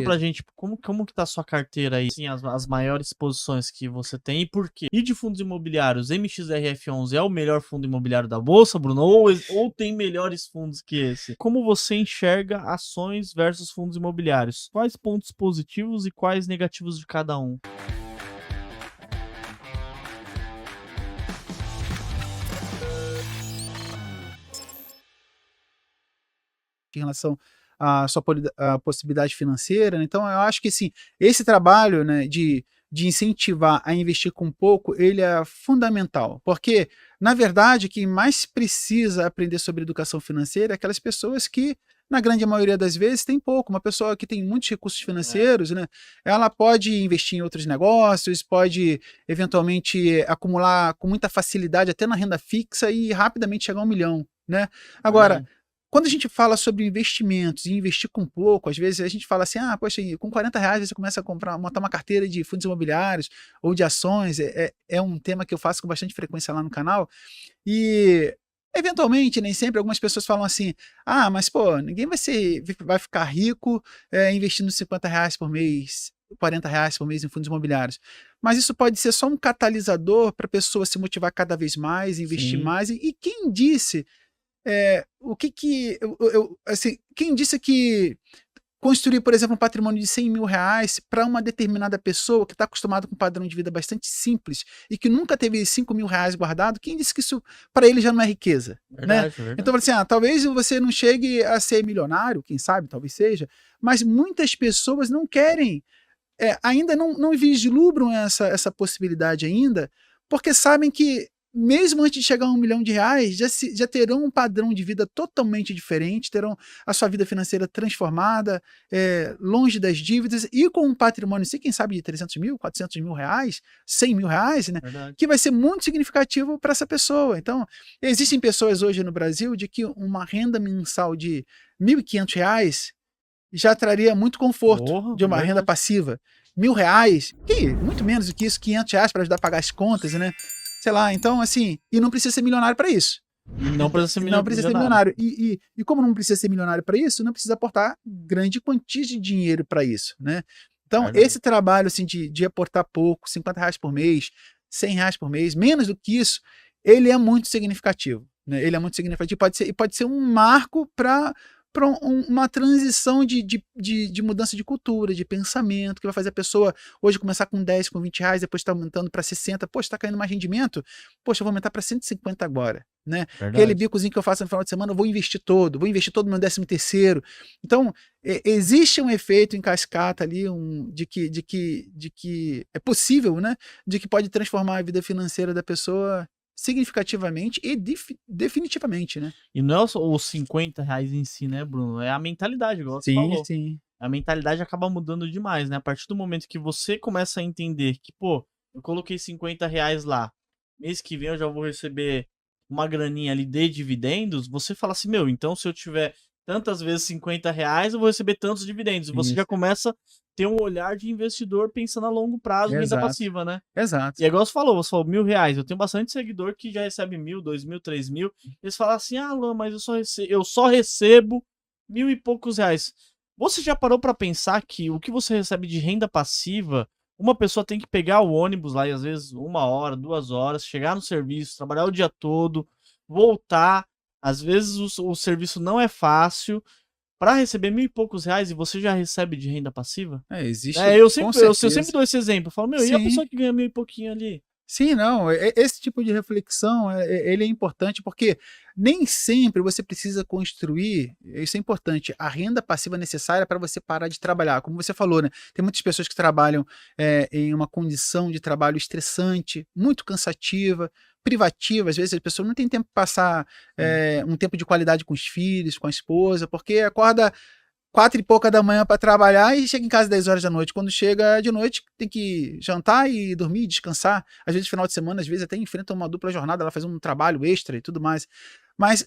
pra gente, como que tá a sua carteira aí? Assim, as maiores posições que você tem e por quê? E de fundos imobiliários, MXRF11 é o melhor fundo imobiliário da Bolsa, Bruno? Ou tem melhores fundos que esse? Como você enxerga ações versus fundos imobiliários? Quais pontos positivos e quais negativos de cada um? Em relação à sua à possibilidade financeira, né? Então eu acho que assim, esse trabalho, né, de incentivar a investir com pouco, ele é fundamental, porque na verdade quem mais precisa aprender sobre educação financeira é aquelas pessoas que na grande maioria das vezes tem pouco. Uma pessoa que tem muitos recursos financeiros, né, ela pode investir em outros negócios, pode eventualmente acumular com muita facilidade até na renda fixa e rapidamente chegar a 1 milhão, né? Agora, quando a gente fala sobre investimentos e investir com pouco, às vezes a gente fala assim, ah, poxa, com R$ 40 você começa a montar uma carteira de fundos imobiliários ou de ações, é um tema que eu faço com bastante frequência lá no canal, e eventualmente, nem sempre, algumas pessoas falam assim, ah, mas pô, ninguém vai ficar rico investindo R$ 50 por mês, R$ 40 por mês em fundos imobiliários. Mas isso pode ser só um catalisador para a pessoa se motivar cada vez mais, investir Sim. mais, e quem disse assim, quem disse que construir, por exemplo, um patrimônio de R$ 100.000 para uma determinada pessoa que está acostumada com um padrão de vida bastante simples e que nunca teve R$ 5.000 guardado, quem disse que isso para ele já não é riqueza, né? Verdade, verdade. Então, assim, talvez você não chegue a ser milionário, quem sabe, talvez seja, mas muitas pessoas não querem, ainda não vislumbram essa possibilidade ainda, porque sabem que mesmo antes de chegar a R$ 1 milhão, já terão um padrão de vida totalmente diferente, terão a sua vida financeira transformada, longe das dívidas e com um patrimônio, quem sabe de 300 mil, 400 mil reais, 100 mil reais, né? Verdade. Que vai ser muito significativo para essa pessoa. Então, existem pessoas hoje no Brasil de que uma renda mensal de R$ 1.500 já traria muito conforto de uma renda passiva. R$ 1.000, muito menos do que isso, R$ 500 para ajudar a pagar as contas, né? Sei lá, então assim, e não precisa ser milionário para isso. Não precisa ser Não precisa ser milionário. E como não precisa ser milionário para isso, não precisa aportar grande quantia de dinheiro para isso, né? Então, esse trabalho assim, de aportar pouco, R$ 50 por mês, R$ 100 por mês, menos do que isso, ele é muito significativo, né? Ele é muito significativo, pode ser um marco para uma transição de mudança de cultura, de pensamento, que vai fazer a pessoa hoje começar com 10, com R$ 20, depois está aumentando para 60, poxa, está caindo mais rendimento, poxa, eu vou aumentar para 150 agora, né? Aquele bicozinho que eu faço no final de semana, eu vou investir todo no meu 13º. Então, existe um efeito em cascata ali, de que é possível, né? De que pode transformar a vida financeira da pessoa significativamente e definitivamente, né? E não é só os R$ 50 em si, né, Bruno? É a mentalidade, igual você falou. Sim. A mentalidade acaba mudando demais, né? A partir do momento que você começa a entender que, pô, eu coloquei R$ 50 lá, mês que vem eu já vou receber uma graninha ali de dividendos, você fala assim, meu, então se eu tiver tantas vezes R$ 50, eu vou receber tantos dividendos. E você já começa a ter um olhar de investidor pensando a longo prazo, renda passiva, né? Exato. E é igual você falou R$ 1.000. Eu tenho bastante seguidor que já recebe 1.000, 2.000, 3.000. Eles falam assim, ah, Alan, mas eu só recebo 1.000 e poucos reais. Você já parou pra pensar que o que você recebe de renda passiva, uma pessoa tem que pegar o ônibus lá e às vezes 1 hora, 2 horas, chegar no serviço, trabalhar o dia todo, voltar. Às vezes o serviço não é fácil. Para receber 1.000 e poucos reais e você já recebe de renda passiva? Existe, Eu sempre dou esse exemplo. Eu falo, meu, e a Sim. pessoa que ganha 1.000 e pouquinho ali? Sim, não, esse tipo de reflexão, ele é importante porque nem sempre você precisa construir, isso é importante, a renda passiva necessária para você parar de trabalhar. Como você falou, né? Tem muitas pessoas que trabalham em uma condição de trabalho estressante, muito cansativa, privativa. Às vezes a pessoa não tem tempo para passar um tempo de qualidade com os filhos, com a esposa, porque acorda 4 e pouca da manhã para trabalhar e chega em casa 10 horas da noite. Quando chega de noite, tem que jantar e dormir, descansar. Às vezes, final de semana, às vezes até enfrenta uma dupla jornada, ela faz um trabalho extra e tudo mais. Mas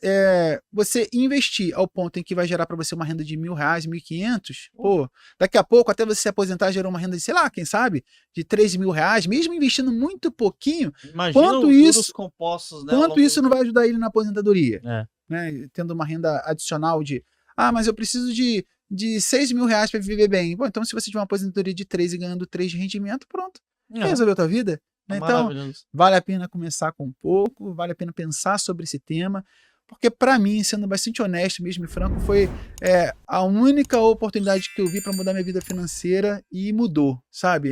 você investir ao ponto em que vai gerar para você uma renda de R$ 1.000, 1.500, pô, daqui a pouco, até você se aposentar, gerou uma renda de, sei lá, quem sabe, de R$ 3.000, mesmo investindo muito pouquinho. Imagina os juros compostos, né? Quanto isso não vai ajudar ele na aposentadoria? É. Né? Tendo uma renda adicional de, mas eu preciso de de 6 mil reais para viver bem. Bom, então se você tiver uma aposentadoria de 3 e ganhando 3 de rendimento, pronto. Resolveu a tua vida? Né? Então, vale a pena começar com um pouco, vale a pena pensar sobre esse tema, porque para mim, sendo bastante honesto mesmo e franco, foi a única oportunidade que eu vi para mudar minha vida financeira e mudou, sabe?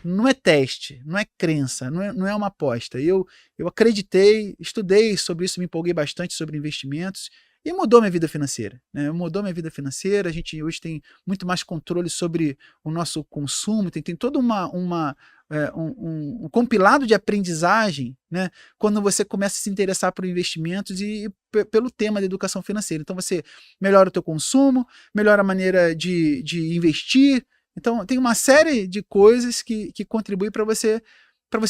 Não é teste, não é crença, não é uma aposta. Eu acreditei, estudei sobre isso, me empolguei bastante sobre investimentos e mudou minha vida financeira, né? Mudou minha vida financeira. A gente hoje tem muito mais controle sobre o nosso consumo, tem toda um compilado de aprendizagem, né, quando você começa a se interessar por investimentos e pelo tema da educação financeira. Então você melhora o teu consumo, melhora a maneira de investir. Então tem uma série de coisas que contribuem para você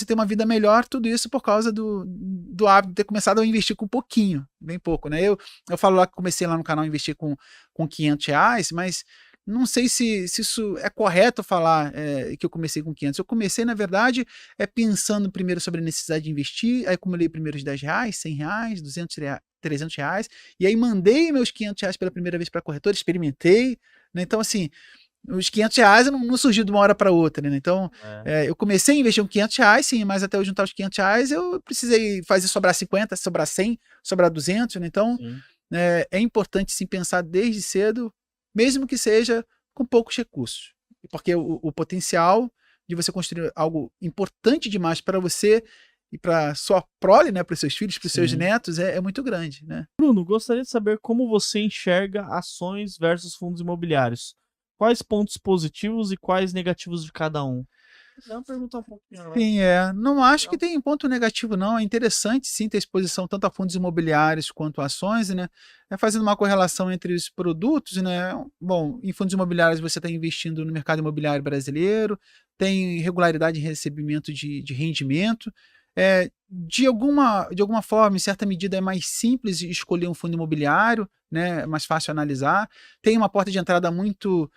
ter uma vida melhor, tudo isso por causa do hábito de ter começado a investir com pouquinho, bem pouco, né? Eu falo lá que comecei lá no canal a investir com R$ 500, mas não sei se isso é correto falar que eu comecei com 500. Eu comecei, na verdade, pensando primeiro sobre a necessidade de investir, aí acumulei primeiro os R$ 10, R$ 100, R$ 200, R$ 300, e aí mandei meus R$ 500 pela primeira vez para a corretora, experimentei, né? Então, assim, os R$ 500 não surgiu de uma hora para outra, né? Então, eu comecei a investir com R$ 500, sim, mas até eu juntar os R$ 500, eu precisei fazer sobrar 50, sobrar 100, sobrar 200, né? Então, é importante, sim, pensar desde cedo, mesmo que seja com poucos recursos, porque o potencial de você construir algo importante demais para você e para sua prole, né, para os seus filhos, para os seus netos, é muito grande, né? Bruno, gostaria de saber como você enxerga ações versus fundos imobiliários. Quais pontos positivos e quais negativos de cada um? Dá uma pergunta um pouquinho, né? Sim, não acho que tem ponto negativo, não. É interessante, sim, ter exposição tanto a fundos imobiliários quanto a ações, né? Fazendo uma correlação entre os produtos, né? Bom, em fundos imobiliários você está investindo no mercado imobiliário brasileiro, tem regularidade em recebimento de rendimento. De alguma forma, em certa medida, é mais simples escolher um fundo imobiliário, né? É mais fácil analisar. Tem uma porta de entrada muito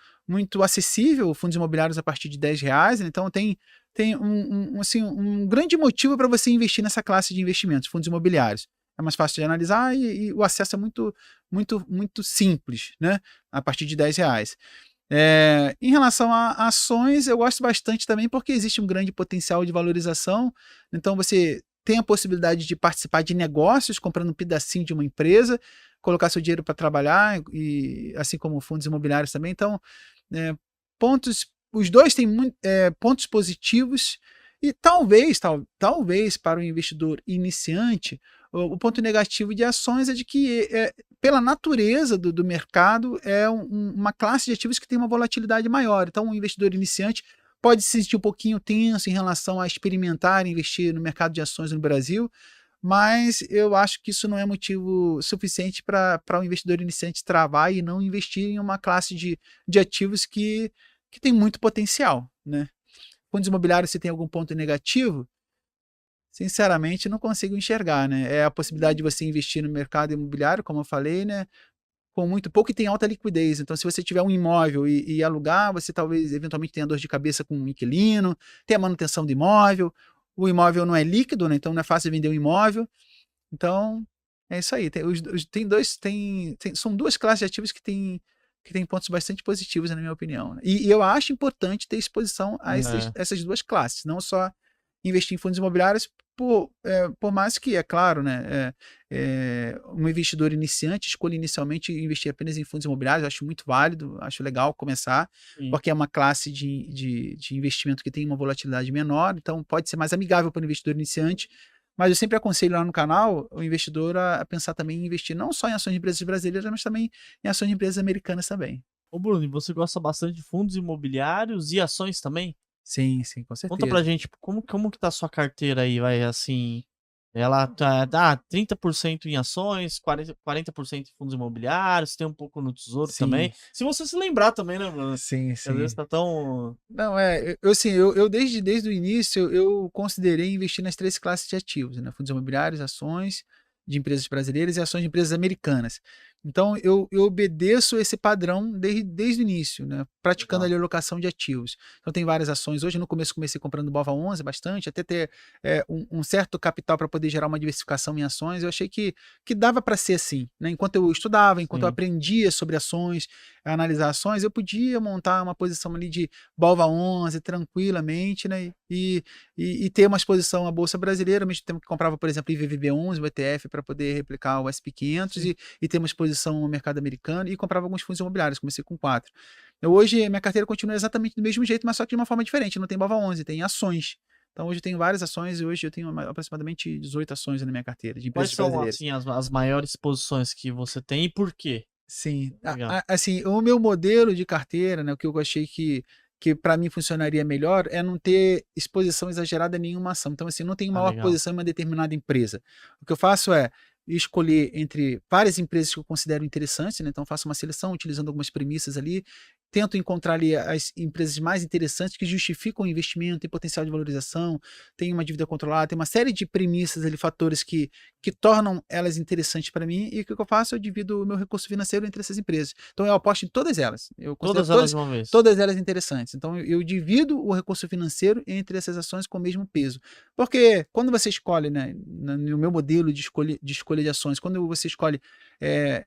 acessível, fundos imobiliários a partir de R$ 10, né? Então tem assim, um grande motivo para você investir nessa classe de investimentos, fundos imobiliários. É mais fácil de analisar e o acesso é muito simples, né? A partir de R$ 10. Em relação a ações, eu gosto bastante também porque existe um grande potencial de valorização. Então você tem a possibilidade de participar de negócios, comprando um pedacinho de uma empresa, colocar seu dinheiro para trabalhar, e assim como fundos imobiliários também. Então, os dois têm pontos positivos e talvez para o investidor iniciante, o ponto negativo de ações é de que, pela natureza do mercado, é uma classe de ativos que tem uma volatilidade maior. Então, o investidor iniciante pode se sentir um pouquinho tenso em relação a experimentar e investir no mercado de ações no Brasil, mas eu acho que isso não é motivo suficiente para o investidor iniciante travar e não investir em uma classe de ativos que tem muito potencial, né? Fundos imobiliários, se tem algum ponto negativo, sinceramente não consigo enxergar, né? É a possibilidade de você investir no mercado imobiliário, como eu falei, né? Com muito pouco e tem alta liquidez. Então, se você tiver um imóvel e alugar, você talvez eventualmente tenha dor de cabeça com um inquilino, tem a manutenção do imóvel, o imóvel não é líquido, né? Então não é fácil vender um imóvel. Então, é isso aí. São duas classes de ativos que têm pontos bastante positivos, na minha opinião, né? E eu acho importante ter exposição a essas duas classes, não só investir em fundos imobiliários, por mais que, é claro, né, um investidor iniciante escolha inicialmente investir apenas em fundos imobiliários. Eu acho muito válido, acho legal começar, porque é uma classe de investimento que tem uma volatilidade menor, então pode ser mais amigável para o investidor iniciante. Mas eu sempre aconselho lá no canal o investidor a pensar também em investir não só em ações de empresas brasileiras, mas também em ações de empresas americanas também. Ô Bruno, e você gosta bastante de fundos imobiliários e ações também? Sim, com certeza. Conta pra gente, como que tá a sua carteira aí, vai, assim, ela tá 30% em ações, 40% em fundos imobiliários, tem um pouco no tesouro também. Se você se lembrar também, né, Bruno? Sim. Às vezes tá tão... Não, eu desde o início, eu considerei investir nas 3 classes de ativos, né? Fundos imobiliários, ações de empresas brasileiras e ações de empresas americanas. Então, eu obedeço esse padrão desde o início, né? Praticando ali a alocação de ativos. Então, tem várias ações. Hoje, no começo, comecei comprando BOVA11 bastante, até ter um certo capital para poder gerar uma diversificação em ações. Eu achei que dava para ser assim, né? Enquanto eu estudava, enquanto eu aprendia sobre ações, analisar ações, eu podia montar uma posição ali de BOVA11 tranquilamente, né? E ter uma exposição à Bolsa Brasileira, ao mesmo tempo que comprava, por exemplo, IVVB11, o ETF, para poder replicar o SP500 e ter uma exposição ao mercado americano e comprava alguns fundos imobiliários, comecei com 4. Hoje, minha carteira continua exatamente do mesmo jeito, mas só que de uma forma diferente, não tem BOVA11, tem ações. Então, hoje eu tenho várias ações e hoje eu tenho aproximadamente 18 ações na minha carteira de Quais empresas são, brasileiras. assim, as maiores posições que você tem e por quê? Sim, Legal. assim, o meu modelo de carteira, né, o que eu achei que para mim funcionaria melhor é não ter exposição exagerada em nenhuma ação. Então, assim, não tenho Ah, maior legal. posição em uma determinada empresa. O que eu faço é escolher entre várias empresas que eu considero interessantes, né? Então, faço uma seleção utilizando algumas premissas ali, tento encontrar ali as empresas mais interessantes que justificam o investimento, tem potencial de valorização, tem uma dívida controlada, tem uma série de premissas ali, fatores que tornam elas interessantes para mim, e o que eu faço? Eu divido o meu recurso financeiro entre essas empresas. Então, eu aposto em todas elas. Eu considero Todas elas de uma vez. todas elas interessantes. Então, eu divido o recurso financeiro entre essas ações com o mesmo peso. Porque quando você escolhe, né, no meu modelo de escolha de ações, quando você escolhe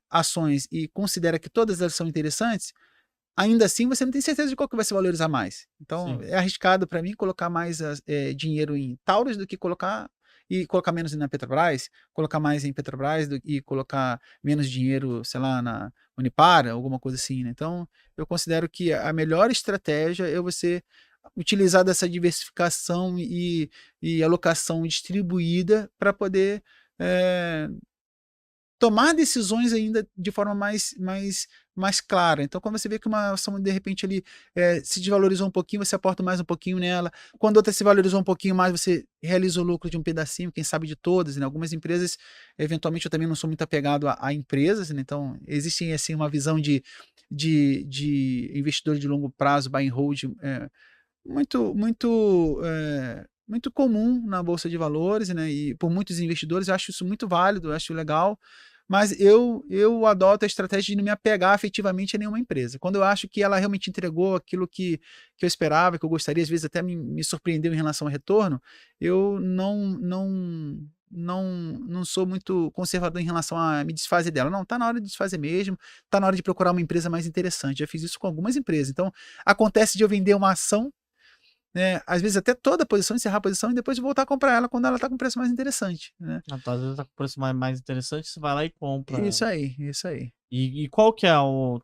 ações e considera que todas elas são interessantes, ainda assim você não tem certeza de qual que vai se valorizar mais. Então, Sim. é arriscado para mim colocar mais dinheiro em Taurus do que colocar menos na Petrobras, colocar mais em Petrobras e colocar menos dinheiro, sei lá, na Unipar, alguma coisa assim, né? Então, eu considero que a melhor estratégia é você utilizar dessa diversificação e alocação distribuída para poder eh, tomar decisões ainda de forma mais clara. Então, quando você vê que uma ação, de repente, ali se desvalorizou um pouquinho, você aporta mais um pouquinho nela. Quando outra se valorizou um pouquinho mais, você realiza o lucro de um pedacinho, quem sabe de todas, né? Algumas empresas, eventualmente, eu também não sou muito apegado a empresas, né? Então, existe, assim, uma visão de investidor de longo prazo, buy and hold, muito comum na bolsa de valores, né? E por muitos investidores, eu acho isso muito válido, eu acho legal, mas eu adoto a estratégia de não me apegar afetivamente a nenhuma empresa. Quando eu acho que ela realmente entregou aquilo que eu esperava, que eu gostaria, às vezes até me surpreendeu em relação ao retorno, eu não sou muito conservador em relação a me desfazer dela. Não, tá na hora de desfazer mesmo, tá na hora de procurar uma empresa mais interessante. Já fiz isso com algumas empresas. Então, acontece de eu vender uma ação, né, às vezes até toda a posição, encerrar a posição e depois voltar a comprar ela quando ela está com preço mais interessante, né? Então, às vezes tá com preço mais interessante, você vai lá e compra ela. Isso aí, isso aí. E qual que é o.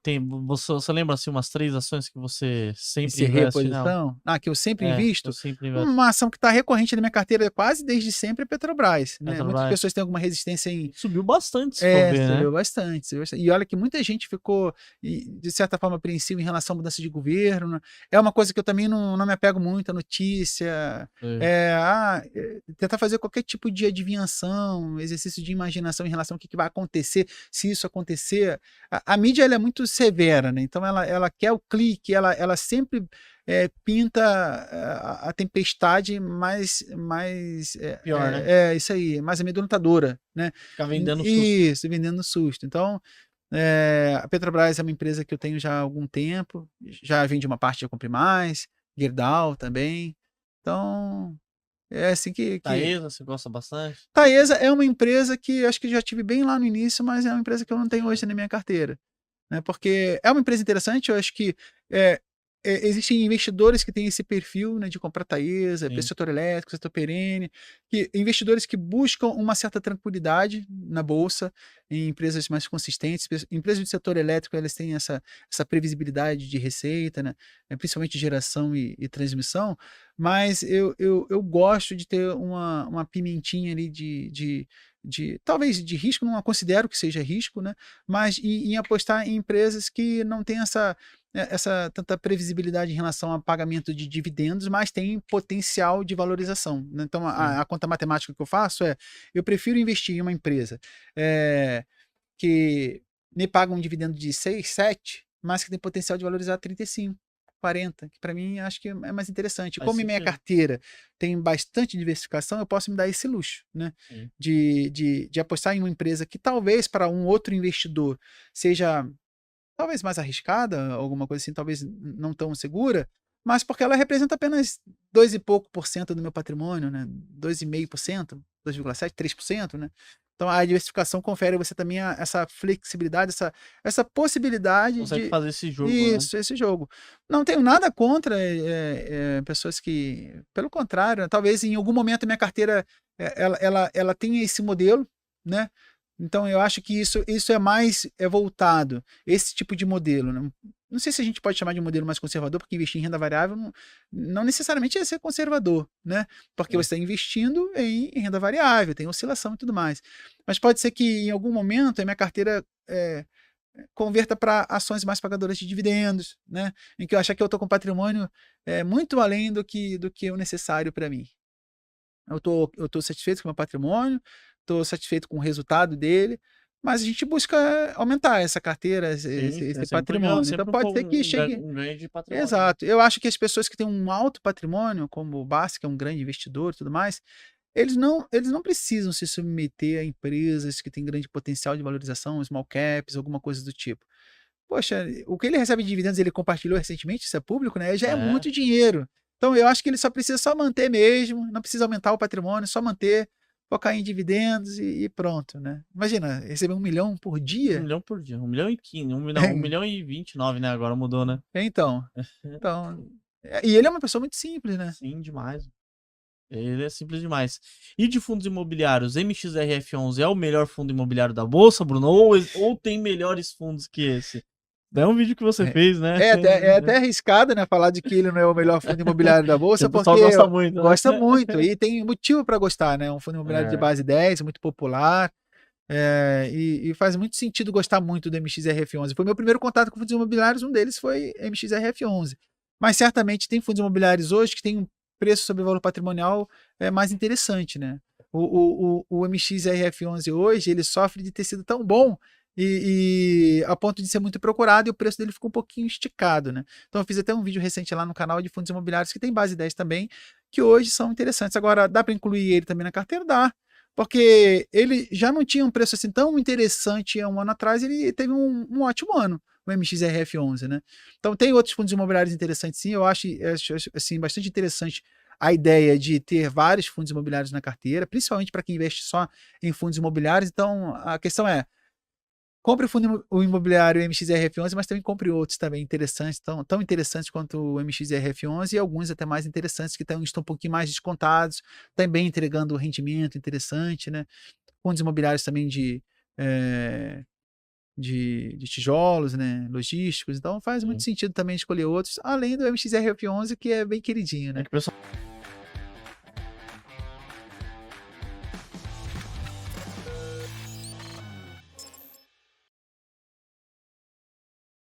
Você lembra assim umas 3 ações que você sempre Encerrei a investe nela? posição. Que eu sempre É, eu invisto. sempre investo. Uma ação que está recorrente na minha carteira quase desde sempre é Petrobras, né? Muitas Petrobras. pessoas têm alguma resistência em. Subiu bastante, se for ver, né? Subiu bastante, subiu bastante. E olha que muita gente ficou, de certa forma, apreensiva em relação à mudança de governo, né? É uma coisa que eu também não me apego muito à notícia. É. Tentar fazer qualquer tipo de adivinhação, exercício de imaginação em relação ao que vai acontecer, se isso acontecer. A mídia ela é muito severa, né? Então ela quer o clique, ela sempre pinta a tempestade mais Pior, né? isso aí, mais amedrontadora, né? Ficar vendendo susto. Isso, vendendo susto. Então, a Petrobras é uma empresa que eu tenho já há algum tempo, já vendi uma parte, já comprei mais, Gerdau também. Então, é assim que Taesa, você gosta bastante? Taesa é uma empresa que acho que já tive bem lá no início, mas é uma empresa que eu não tenho hoje na minha carteira, né? Porque é uma empresa interessante, eu acho que é, existem investidores que têm esse perfil, né, de comprar Taesa, Sim. setor elétrico, setor perene, investidores que buscam uma certa tranquilidade na bolsa, em empresas mais consistentes. Empresas do setor elétrico, elas têm essa previsibilidade de receita, né, principalmente geração e transmissão, mas eu gosto de ter uma pimentinha ali talvez de risco, não considero que seja risco, né? Mas em apostar em empresas que não têm essa tanta previsibilidade em relação a pagamento de dividendos, mas tem potencial de valorização, né? Então, a conta matemática que eu faço eu prefiro investir em uma empresa que me paga um dividendo de 6, 7, mas que tem potencial de valorizar 35. 40, que para mim acho que é mais interessante. Faz Como minha sentido. carteira tem bastante diversificação, eu posso me dar esse luxo, né? Sim. De apostar em uma empresa que talvez para um outro investidor seja talvez mais arriscada, alguma coisa assim, talvez não tão segura, mas porque ela representa apenas 2 e pouco por cento do meu patrimônio, né? 2,5%, 2,7%, 3%, né? Então a diversificação confere a você também essa flexibilidade, essa possibilidade Consegue de fazer esse jogo, né? isso, esse jogo. Não tenho nada contra pessoas que, pelo contrário, talvez em algum momento a minha carteira ela tenha esse modelo, né? Então eu acho que isso é mais voltado, esse tipo de modelo, né? Não sei se a gente pode chamar de um modelo mais conservador, porque investir em renda variável não necessariamente é ser conservador, né? Porque você está investindo em renda variável, tem oscilação e tudo mais. Mas pode ser que em algum momento a minha carteira converta para ações mais pagadoras de dividendos, né? Em que eu achar que eu estou com patrimônio muito além do que o necessário para mim. Eu tô satisfeito com o meu patrimônio, estou satisfeito com o resultado dele, mas a gente busca aumentar essa carteira, esse patrimônio. Então pode ser que chegue. Um ganho de patrimônio. Exato. Eu acho que as pessoas que têm um alto patrimônio, como o Bassi, que é um grande investidor e tudo mais, eles não precisam se submeter a empresas que têm grande potencial de valorização, small caps, alguma coisa do tipo. Poxa, o que ele recebe de dividendos, ele compartilhou recentemente, isso é público, né? Já é muito dinheiro. Então eu acho que ele só precisa só manter mesmo, não precisa aumentar o patrimônio, só manter, focar em dividendos e pronto, né? Imagina, receber 1 milhão por dia. 1 milhão por dia, 1 milhão e 15, 1 milhão e 29, né? Agora mudou, né? Então, e ele é uma pessoa muito simples, né? Sim, demais. Ele é simples demais. E de fundos imobiliários, MXRF11 é o melhor fundo imobiliário da Bolsa, Bruno? Ou tem melhores fundos que esse? É um vídeo que você fez, né? É até arriscado, né? Falar de que ele não é o melhor fundo imobiliário da Bolsa, porque gosta muito, né? Gosta muito, e tem motivo para gostar, né? Um fundo imobiliário de base 10, muito popular, e faz muito sentido gostar muito do MXRF11. Foi meu primeiro contato com fundos imobiliários, um deles foi MXRF11. Mas certamente tem fundos imobiliários hoje que tem um preço sobre valor patrimonial mais interessante, né? O MXRF11 hoje, ele sofre de ter sido tão bom e a ponto de ser muito procurado, e o preço dele ficou um pouquinho esticado, né? Então eu fiz até um vídeo recente lá no canal de fundos imobiliários que tem base 10 também, que hoje são interessantes. Agora, dá para incluir ele também na carteira? Dá, porque ele já não tinha um preço assim tão interessante há um ano atrás, ele teve um ótimo ano, o MXRF11, né? Então tem outros fundos imobiliários interessantes sim, eu acho assim, bastante interessante a ideia de ter vários fundos imobiliários na carteira, principalmente para quem investe só em fundos imobiliários. Então a questão é, compre o imobiliário MXRF11, mas também compre outros também interessantes, tão interessantes quanto o MXRF11, e alguns até mais interessantes que estão um pouquinho mais descontados, também entregando rendimento interessante, né? Fundos imobiliários também de tijolos, né? Logísticos, então faz muito sentido também escolher outros, além do MXRF11, que é bem queridinho, né?